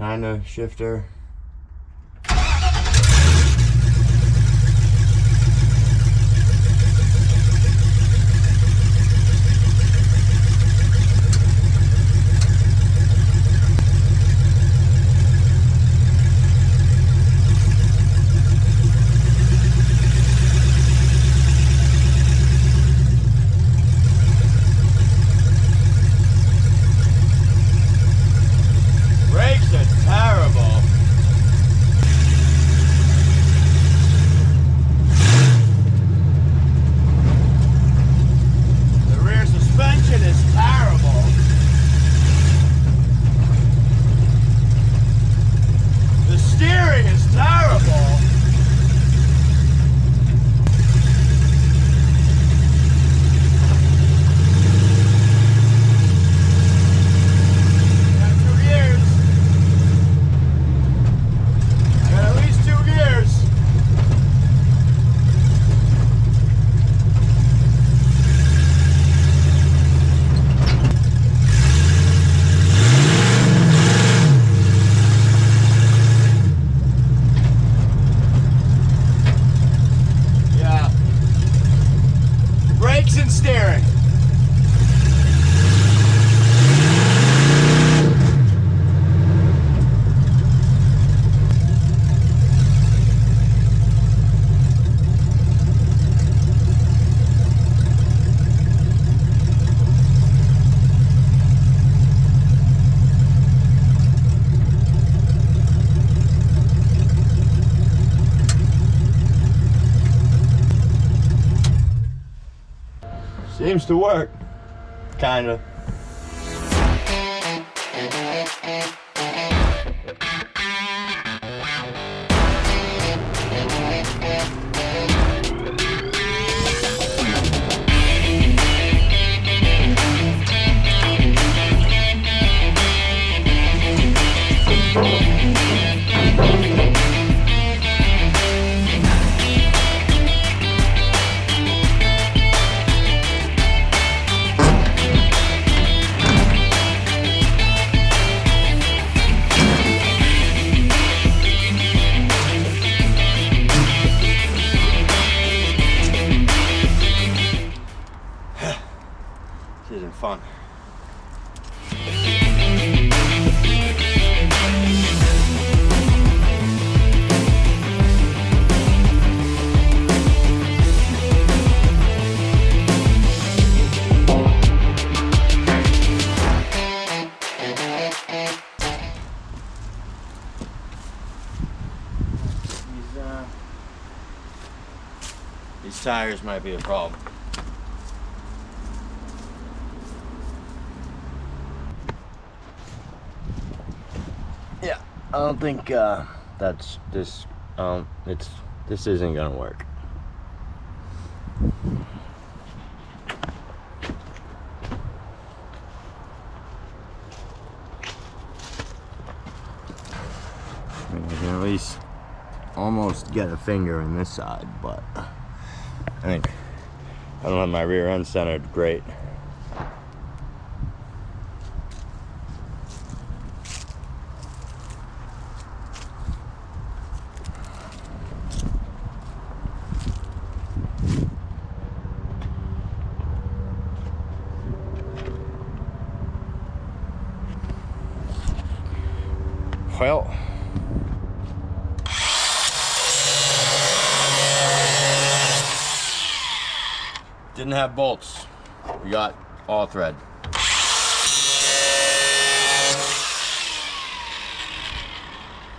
kind of shifter. Brakes are terrible. The rear suspension is terrible. The steering is terrible. Got 2 gears. Got at least 2 gears. Yeah. Brakes and steering. Seems to work. Kinda. This isn't fun. These tires might be a problem. Yeah, I don't think this isn't gonna work. I mean, I can at least almost get a finger in this side, but I think I don't have my rear end centered great. Well, didn't have bolts. We got all thread.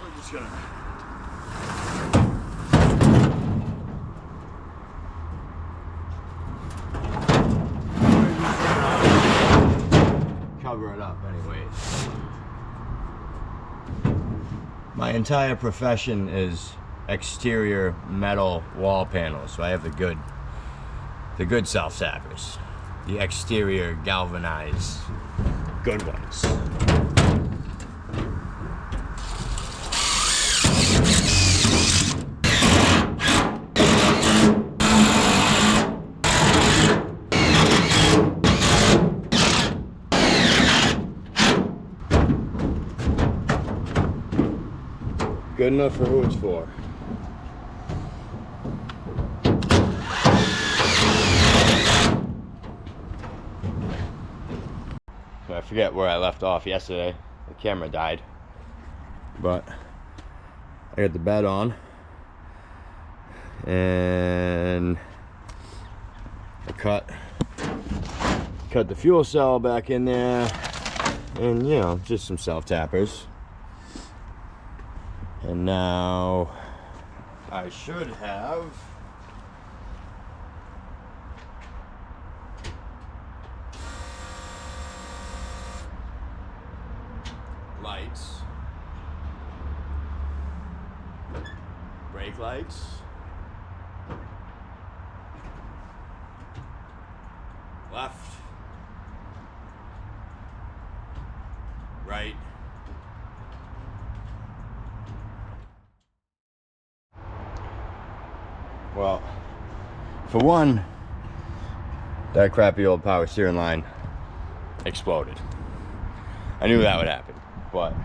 We're just gonna cover it up anyways. My entire profession is exterior metal wall panels, so I have the good self-sappers, the exterior galvanized good ones. Good enough for who it's for. So I forget where I left off yesterday. The camera died. But I got the bed on. And I cut the fuel cell back in there. And you know, just some self-tappers. And now I should have lights, brake lights, left, right, well, for one, that crappy old power steering line exploded. I knew that would happen, but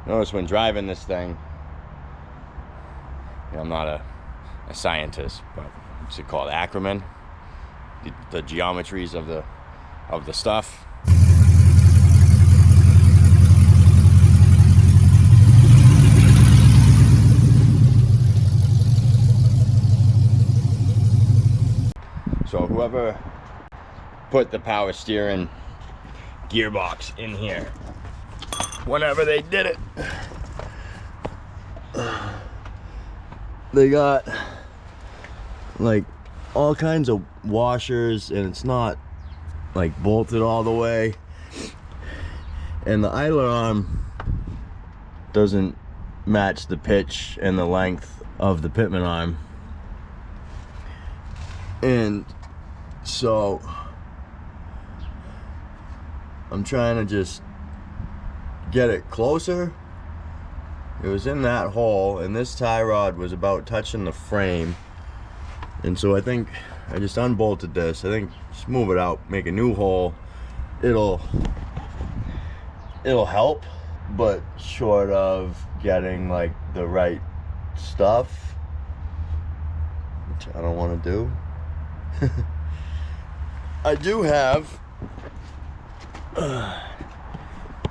notice when driving this thing, you know, I'm not a scientist, but what's it called, acronym? The geometries of the stuff. So whoever put the power steering gearbox in here, whenever they did it, they got like all kinds of washers, and it's not like bolted all the way, and the idler arm doesn't match the pitch and the length of the pitman arm. And so I'm trying to just get it closer. It was in that hole, and this tie rod was about touching the frame. And so I think I just unbolted this. I think just move it out, make a new hole. It'll help, but short of getting like the right stuff, which I don't want to do. I do have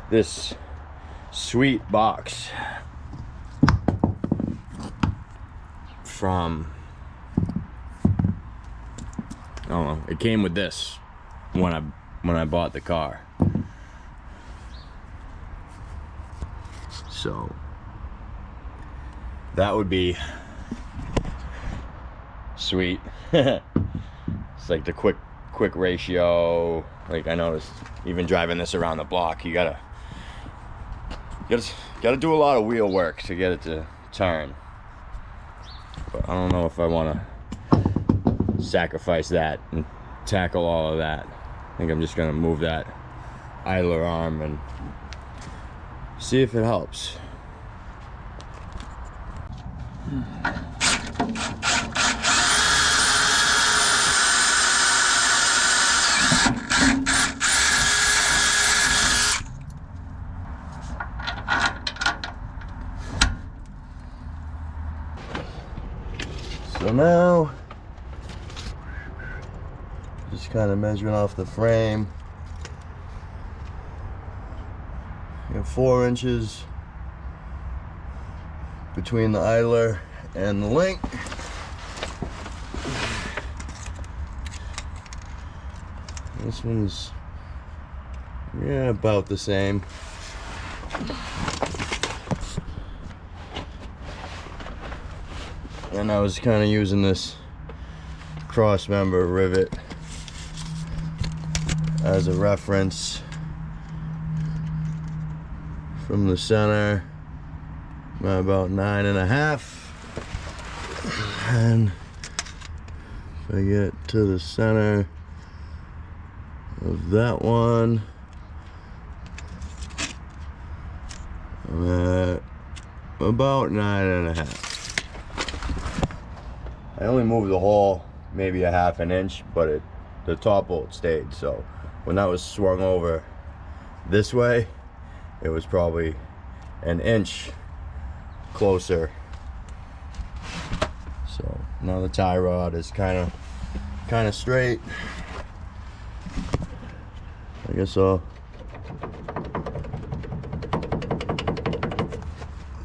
this sweet box from, I don't know, it came with this when I bought the car. So that would be sweet. It's like the quick ratio. Like, I noticed even driving this around the block, you gotta do a lot of wheel work to get it to turn. But I don't know if I want to sacrifice that and tackle all of that. I think I'm just gonna move that idler arm and see if it helps. So now, just kind of measuring off the frame. You have 4 inches between the idler and the link. This one's, yeah, about the same. And I was kind of using this cross member rivet as a reference from the center, about 9.5. And if I get to the center of that one, I'm at about 9.5. I only moved the hole maybe a 1/2 inch, but the top bolt stayed. So when that was swung over this way, it was probably an inch closer. So now the tie rod is kind of straight. I guess I'll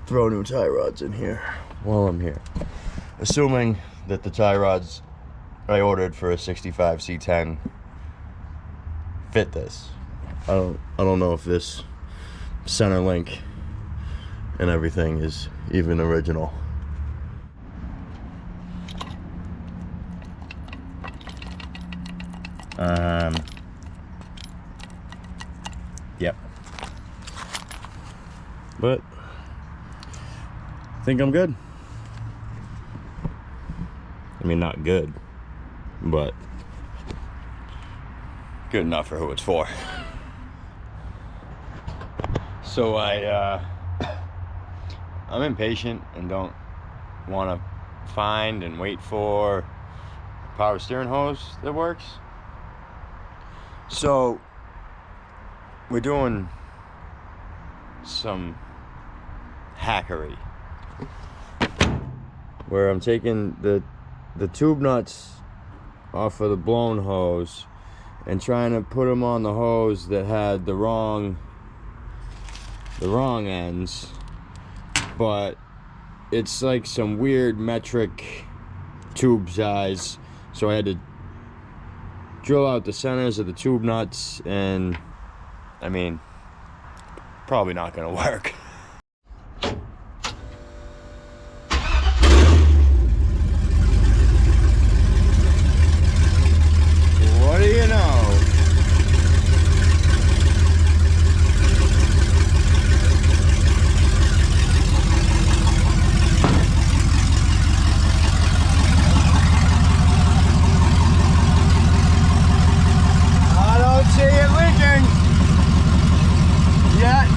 throw new tie rods in here while I'm here. Assuming that the tie rods I ordered for a 65 C10 fit this. I don't know if this center link and everything is even original. Yep. But I think I'm good. I mean, not good, but good enough for who it's for. So I'm impatient and don't want to find and wait for a power steering hose that works. So we're doing some hackery where I'm taking the tube nuts off of the blown hose and trying to put them on the hose that had the wrong ends, but it's like some weird metric tube size, so I had to drill out the centers of the tube nuts, and I mean, probably not gonna work. What do you know? I don't see it leaking yet.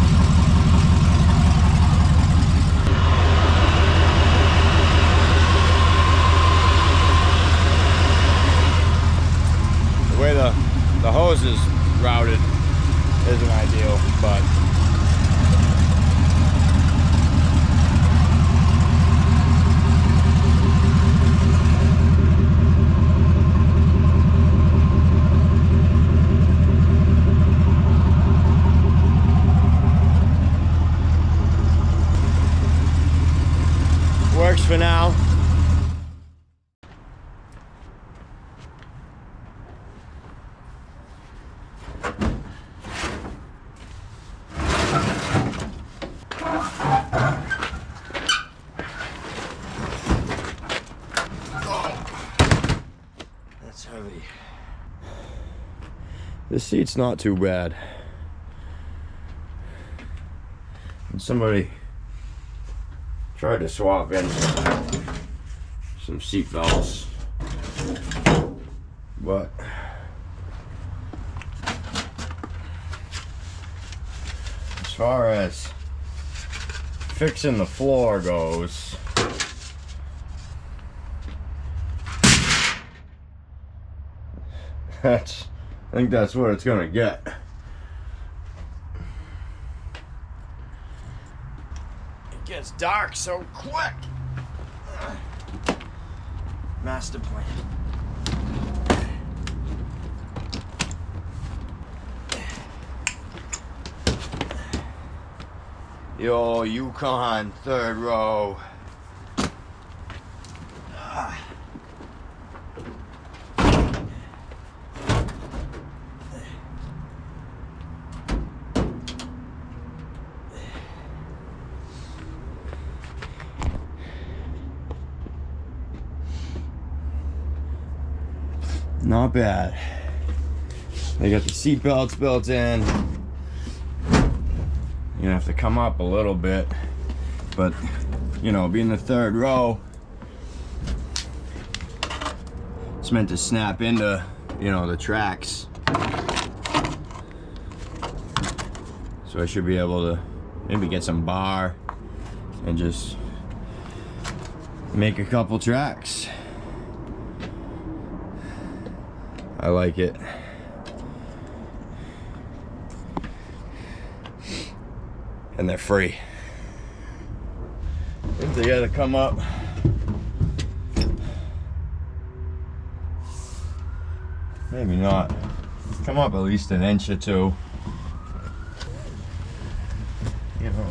The way the hose is routed isn't ideal, but works for now. That's heavy. This seat's not too bad. And somebody tried to swap in some seat belts, but as far as fixing the floor goes, I think that's what it's gonna get. It gets dark so quick. Master plan. Yo, Yukon, third row. Not bad. They got the seat belts built in. You're gonna have to come up a little bit, but you know, being the third row, it's meant to snap into, you know, the tracks. So I should be able to maybe get some bar and just make a couple tracks. I like it. And they're free. They gotta come up. Maybe not. Come up at least an inch or two. You know.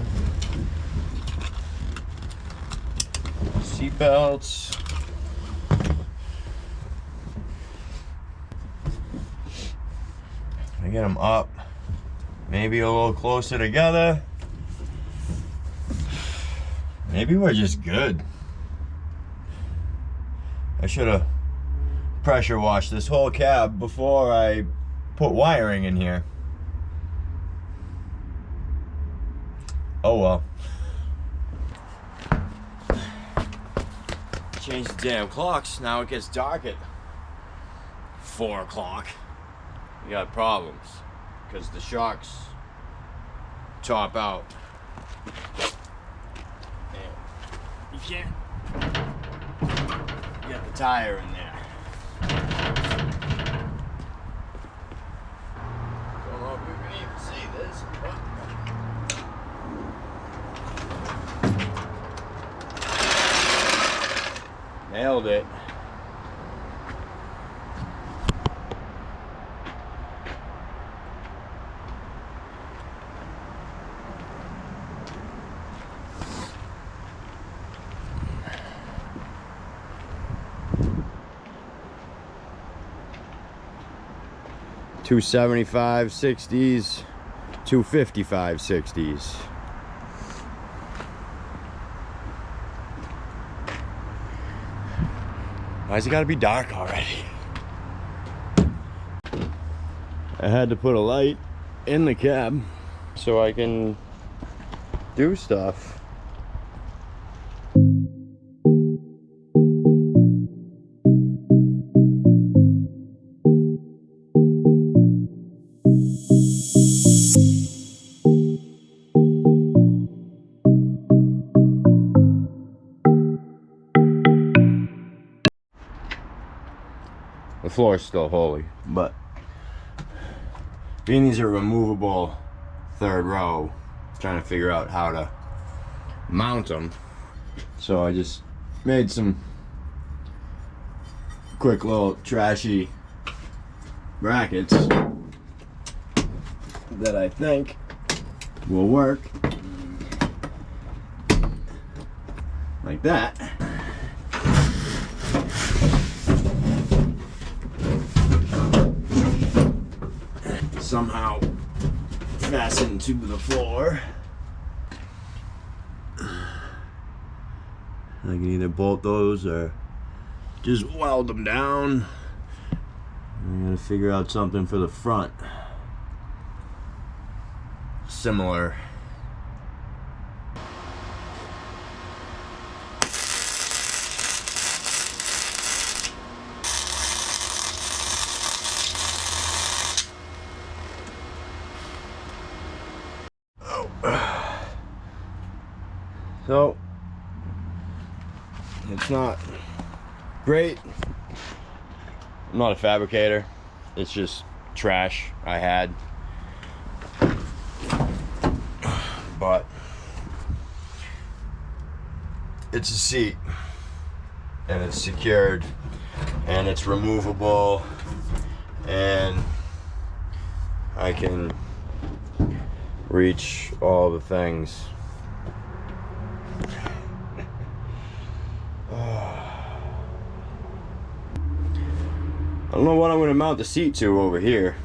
Seat belts. I get them up. Maybe a little closer together. Maybe we're just good. I should have pressure washed this whole cab before I put wiring in here. Oh well. Change the damn clocks. Now it gets dark at 4 o'clock. We got problems because the shocks top out. And you can't get the tire in there. Don't know if you can even see this, but nailed it. $275 60s, $255 60s. Why's it gotta be dark already? I had to put a light in the cab so I can do stuff. The floor is still holy, but being these are removable third row, trying to figure out how to mount them. So I just made some quick little trashy brackets that I think will work like that. Somehow fasten to the floor. I can either bolt those or just weld them down. I'm gonna figure out something for the front. Similar. So it's not great. I'm not a fabricator. It's just trash I had. But it's a seat and it's secured and it's removable and I can reach all the things. I don't know what I'm going to mount the seat to over here.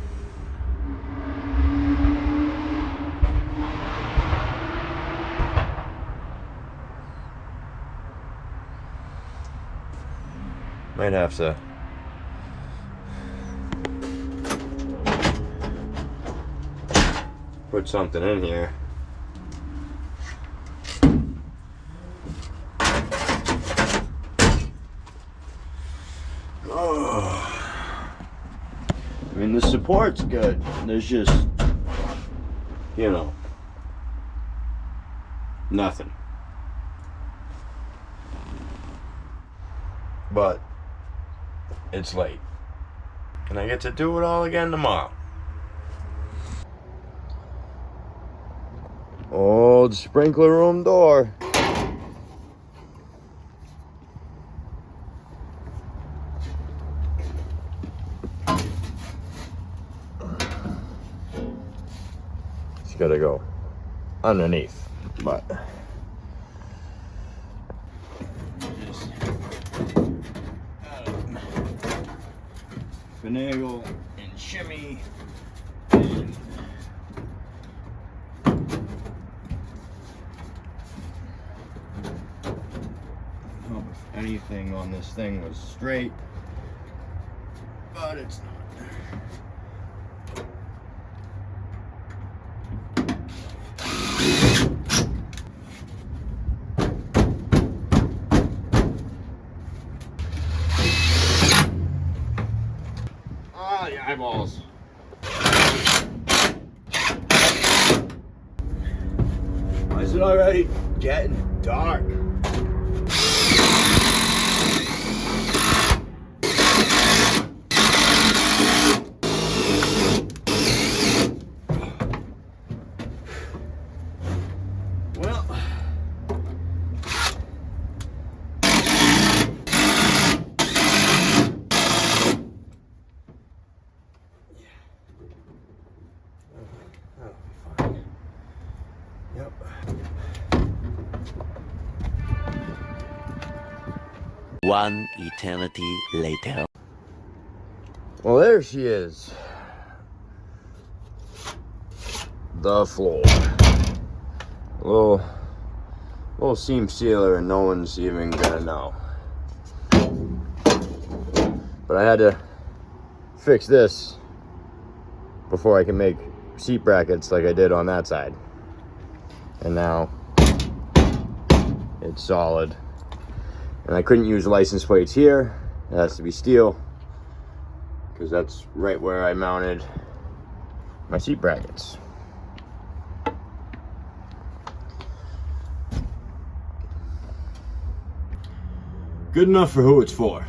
Might have to put something in here. I mean, the support's good. There's just, you know, nothing. But it's late. And I get to do it all again tomorrow. Old sprinkler room door. gotta go underneath, but just finagle and shimmy and hope if anything on this thing was straight, but it's not. Ah, the eyeballs. Why is it already getting dark? Well, that'll be fine. Yep. One eternity later. Well, there she is. The floor. A little seam sealer and no one's even gonna know. But I had to fix this before I can make seat brackets like I did on that side. And now it's solid. And I couldn't use license plates here. It has to be steel, because that's right where I mounted my seat brackets. Good enough for who it's for.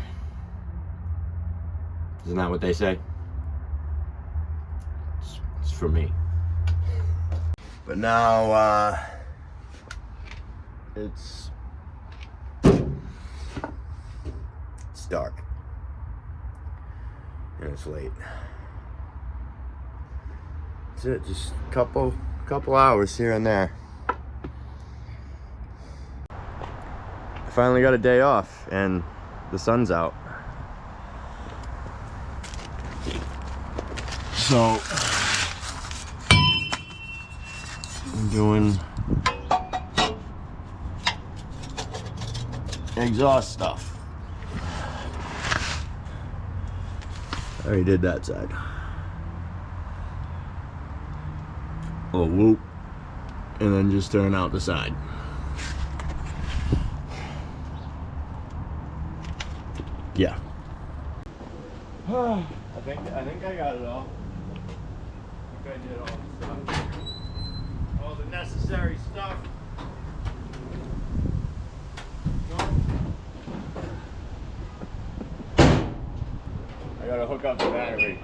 Isn't that what they say? It's for me. But now, it's dark. And it's late. That's it, just a couple hours here and there. I finally got a day off and the sun's out. So I'm doing exhaust stuff. I already did that side. Oh, whoop. And then just turn out the side. Yeah. I think I got it all. I think I did all the stuff. All the necessary stuff. I gotta hook up the battery.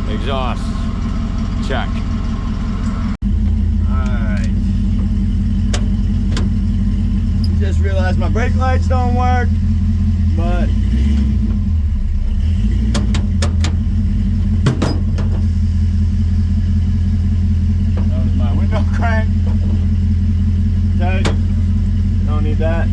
Exhaust, check. Alright. Just realized my brake lights don't work, but that was my window crank. Okay, don't need that.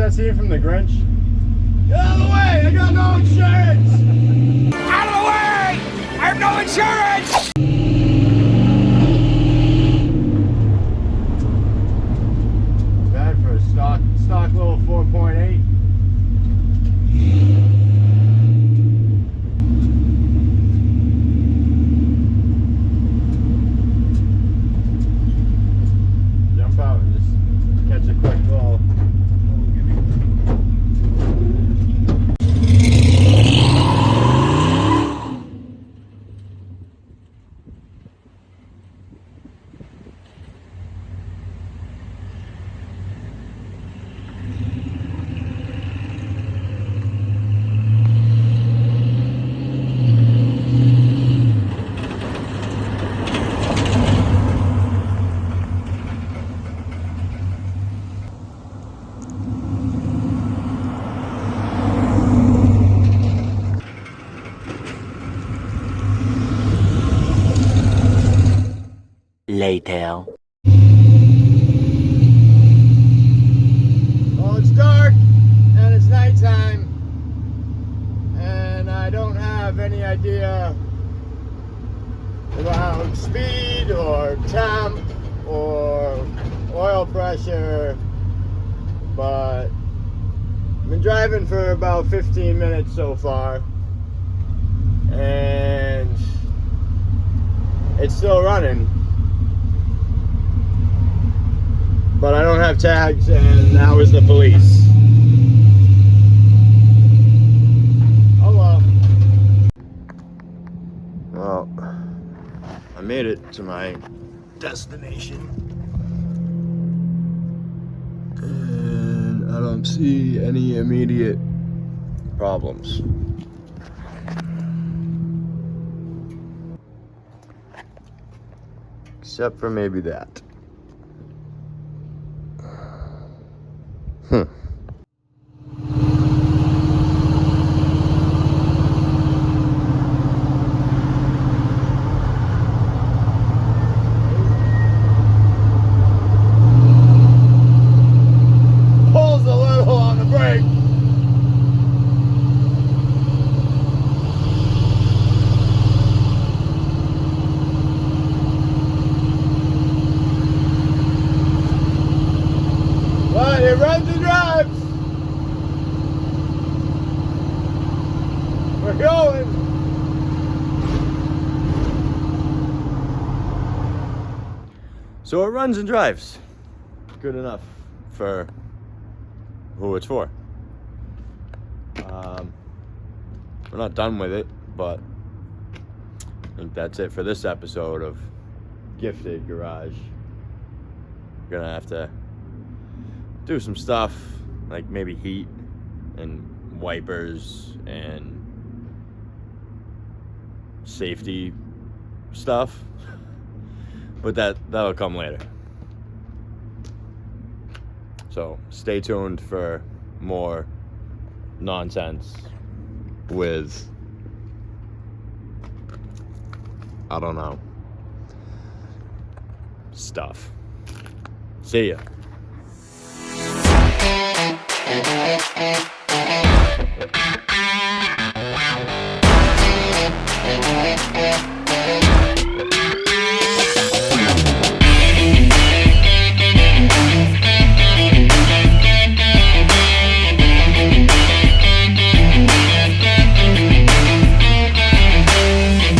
that scene from The Grinch? Get out of the way! I got no insurance! Out of the way! I have no insurance! Bad for a stock little 4.8. Jump out and just catch a quick little. Later. Well, it's dark and it's nighttime, and I don't have any idea about speed or temp or oil pressure, but I've been driving for about 15 minutes so far, and it's still running. But I don't have tags, and that was the police. Oh well. Well, I made it to my destination. And I don't see any immediate problems. Except for maybe that. Pulls a little on the brake. But it runs and drives. We're going. So it runs and drives. Good enough for who it's for. We're not done with it, but I think that's it for this episode of Gifted Garage. We're gonna have to do some stuff like maybe heat and wipers and safety stuff, but that'll come later. So stay tuned for more nonsense with, I don't know, stuff. See ya.